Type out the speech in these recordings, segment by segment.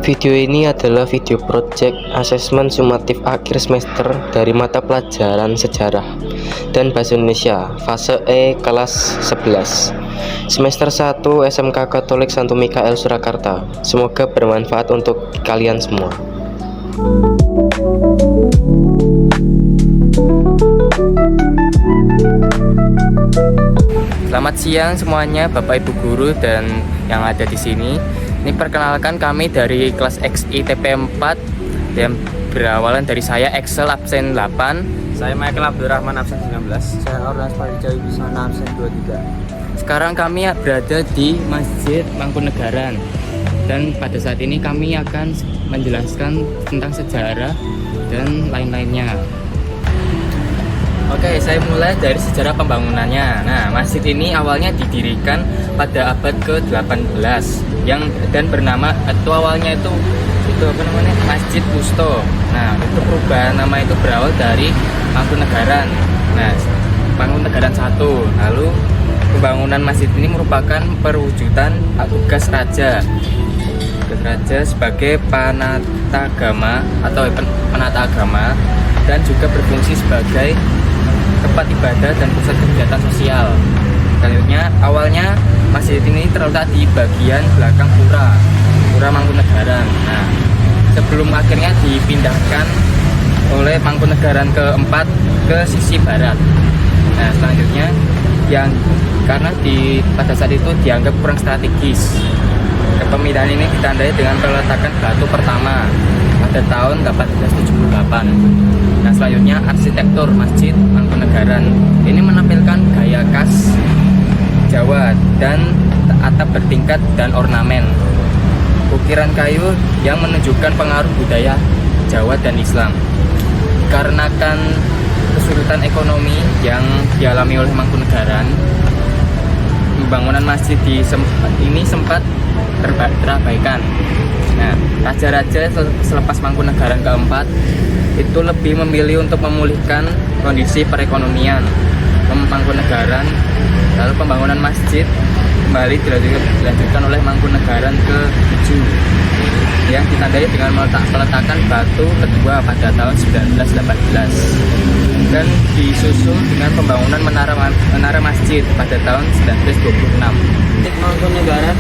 Video ini adalah video project asesmen sumatif akhir semester dari mata pelajaran sejarah dan bahasa Indonesia fase E kelas 11 semester 1 SMK Katolik Santo Mikael Surakarta. Semoga bermanfaat untuk kalian semua. Selamat siang semuanya, Bapak Ibu guru dan yang ada di sini. Ini perkenalkan kami dari kelas XI TP4 yang berawalan dari saya Excel absen 8. Saya Michael Abdurrahman absen 19. Saya Orlas Farijawi Bisana absen 23. Sekarang kami berada di Masjid Mangkunegaran dan pada saat ini kami akan menjelaskan tentang sejarah dan lain-lainnya. Oke, saya mulai dari sejarah pembangunannya. Nah, masjid ini awalnya didirikan pada abad ke-18 dan bernama awalnya itu apa namanya? Masjid Kusto. Nah, itu perubahan nama itu berawal dari Mangkunegaran. Nah, Mangkunegaran 1. Lalu pembangunan masjid ini merupakan perwujudan tugas raja. Tugas raja sebagai penata agama atau penata agama dan juga berfungsi sebagai tempat ibadah dan pusat kegiatan sosial. Selanjutnya, awalnya masjid ini terletak di bagian belakang Pura Mangkunegaran. Nah, sebelum akhirnya dipindahkan oleh Mangkunegaran keempat ke sisi barat. Nah, selanjutnya karena pada saat itu dianggap kurang strategis, pemindahan ini ditandai dengan peletakan batu pertama pada tahun 1878. Nah, selanjutnya arsitektur Masjid Mangkunegaran ini menampilkan gaya khas Jawa dan atap bertingkat dan ornamen ukiran kayu yang menunjukkan pengaruh budaya Jawa dan Islam. Dikarenakan kesulitan ekonomi yang dialami oleh Mangkunegaran, pembangunan masjid ini sempat terabaikan. Nah, raja-raja selepas Mangkunegaran keempat itu lebih memilih untuk memulihkan kondisi perekonomian Mangkunegaran. Lalu pembangunan masjid kembali dilanjutkan oleh Mangkunegaran ke-7 yang ditandai dengan peletakan batu kedua pada tahun 1918 dan disusul dengan pembangunan menara masjid pada tahun 1926. Mangkunegaran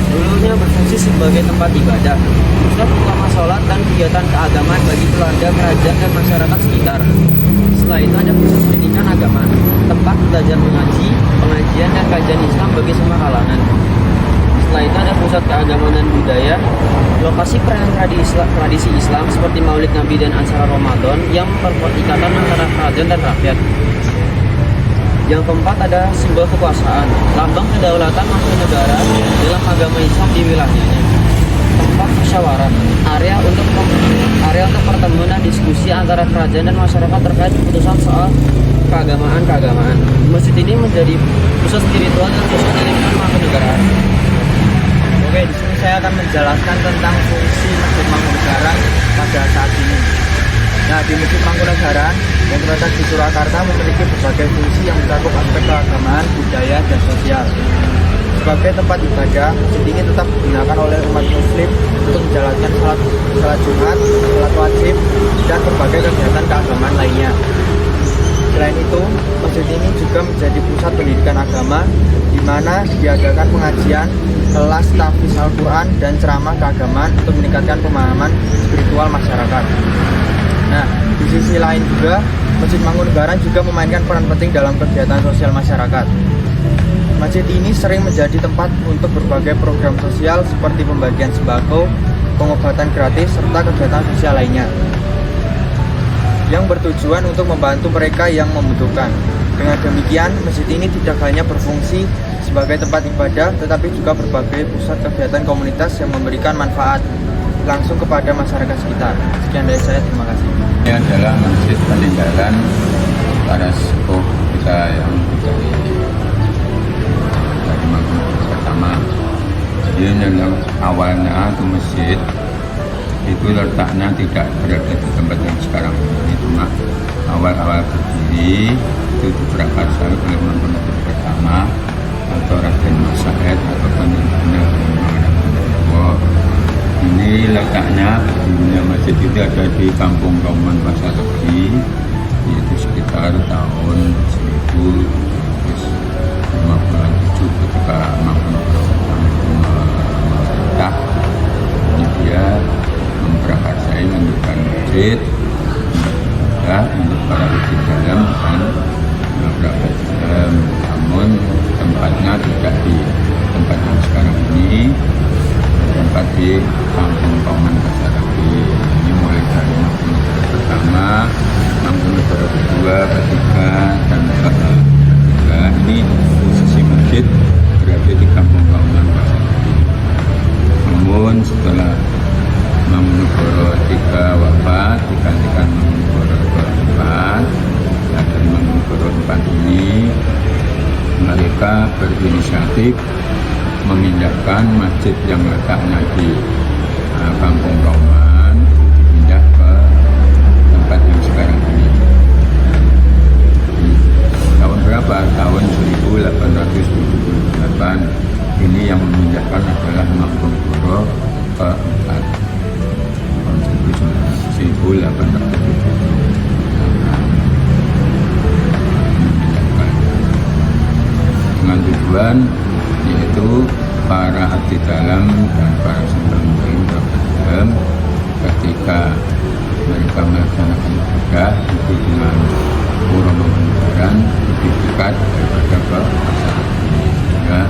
dulunya berfungsi sebagai tempat ibadah, pusat utama sholat dan kegiatan keagamaan bagi keluarga, kerajaan, dan masyarakat sekitar. Setelah itu ada pusat pendidikan agama, tempat belajar mengaji, pengajian, dan kajian Islam bagi semua kalangan. Setelah itu ada pusat keagamaan dan budaya, lokasi perayaan tradisi Islam seperti Maulid Nabi dan acara Ramadan yang memperkuat ikatan antara kerajaan dan rakyat. Yang keempat ada simbol kekuasaan, lambang kedaulatan Mangkunegaran dalam agama Islam di wilayahnya. Tempat musyawarah, area untuk pertemuan dan diskusi antara kerajaan dan masyarakat terkait keputusan soal keagamaan. Masjid ini menjadi pusat spiritual dan pusat kehidupan Mangkunegaran. Oke, di sini saya akan menjelaskan tentang fungsi Masjid Mangkunegaran pada saat ini. Nah, di Masjid Mangkunegaran yang terletak di Surakarta memiliki berbagai fungsi yang mencakup aspek keagamaan, budaya, dan sosial. Sebagai tempat ibadah, masjid ini tetap digunakan oleh umat muslim untuk menjalankan salat Jumat, salat wajib, dan berbagai kegiatan keagamaan lainnya. Selain itu, masjid ini juga menjadi pusat pendidikan agama di mana diadakan pengajian, kelas tahfiz Al-Quran, dan ceramah keagamaan untuk meningkatkan pemahaman spiritual masyarakat. Nah, di sisi lain juga, Masjid Mangkunegaran juga memainkan peran penting dalam kegiatan sosial masyarakat. Masjid ini sering menjadi tempat untuk berbagai program sosial seperti pembagian sembako, pengobatan gratis, serta kegiatan sosial lainnya yang bertujuan untuk membantu mereka yang membutuhkan. Dengan demikian, masjid ini tidak hanya berfungsi sebagai tempat ibadah, tetapi juga berbagai pusat kegiatan komunitas yang memberikan manfaat langsung kepada masyarakat sekitar. Sekian dari saya, terima kasih. Ini adalah masjid peninggalan para sepuh kita yang dari Mangkunegaran pertama. Jadi yang awalnya itu masjid itu letaknya tidak berada di tempat yang sekarang ini, cuma awal-awal berdiri itu diprakarsai oleh Mangkunegaran pertama atau Raden Mas Said atau peninggalan ini letaknya berdirinya masjid itu ada di Kampung Kauman Pasar Regi, yaitu sekitar tahun 1957 ketika Mangkunagaran memerintah. Dia memprakarsai mendirikan masjid untuk para abdi dalam dan beberapa dalam, namun tempatnya tidak di tempat yang sekarang ini, tempat di Kampung Kauman Pasar Regi. Ini mulai dari Mangkunagaran pertama, Mangkunagaran kedua, ketiga, dan ketiga. Ini posisi masjid berada di Kampung Kauman Pasar Regi. Namun setelah Mangkunagaran III wafat, digantikan Mangkunagaran keempat. Dan dari Mangkunagaran IV ini mereka berinisiatif memindahkan masjid yang letaknya di Kampung Kauman dipindah ke tempat yang sekarang ini. Tahun berapa? Tahun 1878. Ini yang memindahkan adalah Mangkunagaran keempat. Tahun 1878. Dengan tujuan yaitu para abdi dalam dan para sembah muslim dalam ketika mereka melaksanakan ibadah itu dengan pura Mangkunagaran lebih dekat daripada ke pasar sehingga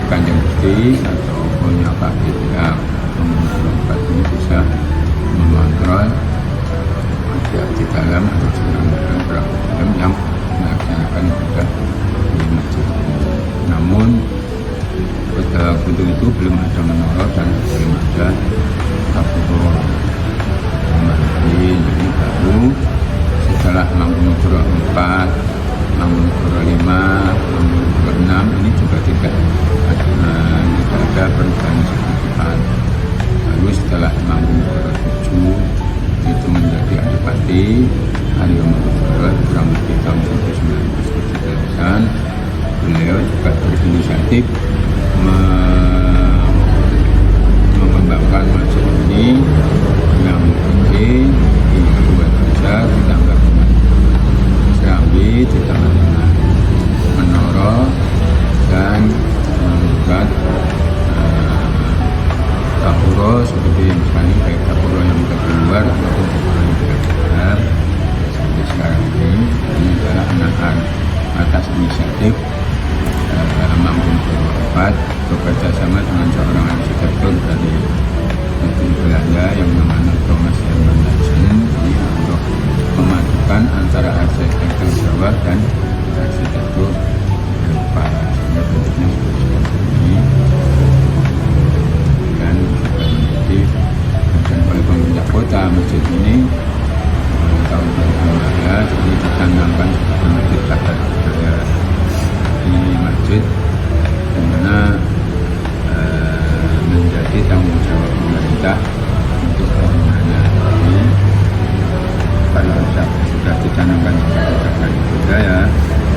Kanjeng Gusti atau punya kaki pihak Mangkunagaran ini bisa mengontrol abdi dalam atau sembah muslim para abdi dalam yang melaksanakan ibadah di masjid. Namun pada waktu itu belum ada menara dan belum ada kapuro. Jadi baru setelah Mangkunagaran IV, Mangkunagaran V, Mangkunagaran VI ini juga tidak ada perubahan signifikan. Lalu setelah Mangkunagaran VII itu menjadi Adipati Aryo Mangkunagaran kurang lebih tahun 1917-an, beliau juga berinisiatif mengembangkan masjid ini yang tinggi dibuat besar, ditambah dengan serambi, ditambah dengan menara dan membuat kapuro seperti yang misalnya kayak kapuro yang keluar ataupun kapuro yang dalam. Sampai sekarang ini adalah anak atas inisiatif Mangkunagaran IV bekerja sama dengan seorang arsitektur dari negeri Belanda yang namanya Thomas Herman Jansen untuk memadukan antara arsitektur Jawa dan arsitektur Eropa. Sehingga bentuknya seperti ini dan menjadi dan oleh pemerintah kota masjid ini tahun 2015 ini dicanangkan sebagai masjid cagar budaya. Ini masjid di mana menjadi tanggung jawab pemerintah untuk pembangunannya. Ini kalau sudah dicanangkan sebagai cagar budaya,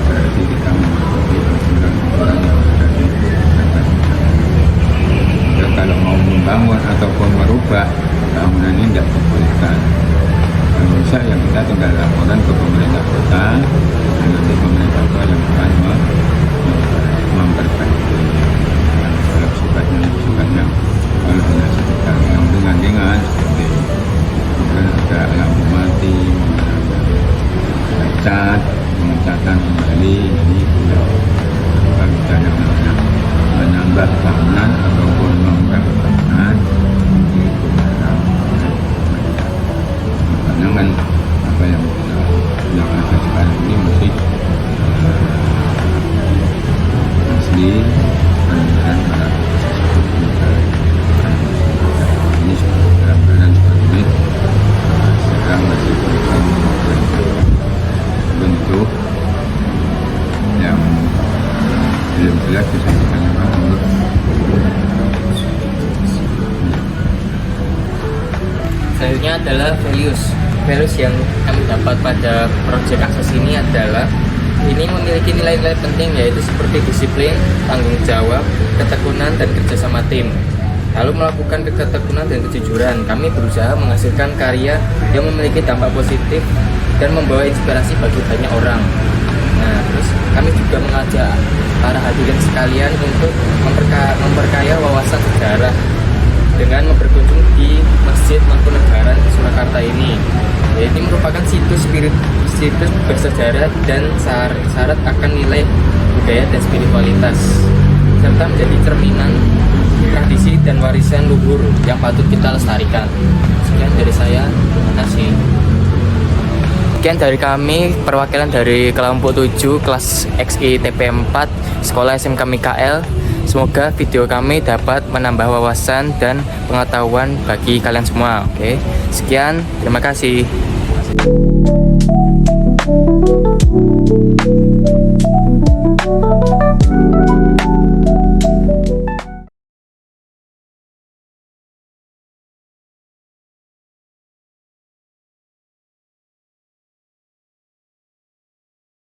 berarti kita memiliki aturan-aturan yang ada di cagar budaya. Ya, kalau mau membangun ataupun merubah bangunan ini tidak dibolehkan. Kalau bisa yang kita tinggal laporan ke pemerintah kota dan nanti pemerintah kota yang akan memperbaiki. Kalau sifatnya kalau dinasihatkan yang ringan-ringan seperti kemudian ada lampu mati, ada cat, pengecatan kembali, ini kalau tidak ada menambah bangunan ataupun membangun bangunan itu karena kan apa yang ada sekarang ini masih asli dan para ini dalam keadaan seperti ini sekarang masih bentuk yang belum jelas disampaikan menurut selanjutnya adalah values yang kami dapat pada proyek akses ini adalah ini memiliki nilai-nilai penting yaitu seperti disiplin, tanggung jawab, ketekunan, dan kerjasama tim. lalu melakukan ketekunan dan kejujuran. Kami berusaha menghasilkan karya yang memiliki dampak positif dan membawa inspirasi bagi banyak orang. Nah, terus kami juga mengajak para hadirin sekalian untuk memperkaya wawasan sejarah dengan berkunjung di Masjid Mangkunegaran di Surakarta ini. Ini merupakan situs bersejarah dan syarat akan nilai budaya dan spiritualitas, serta menjadi cerminan tradisi dan warisan luhur yang patut kita lestarikan. Sekian dari saya, terima kasih. Sekian dari kami, perwakilan dari kelompok 7 kelas XI TP4 Sekolah SMK Mikael. Semoga video kami dapat menambah wawasan dan pengetahuan bagi kalian semua. Oke, sekian, terima kasih.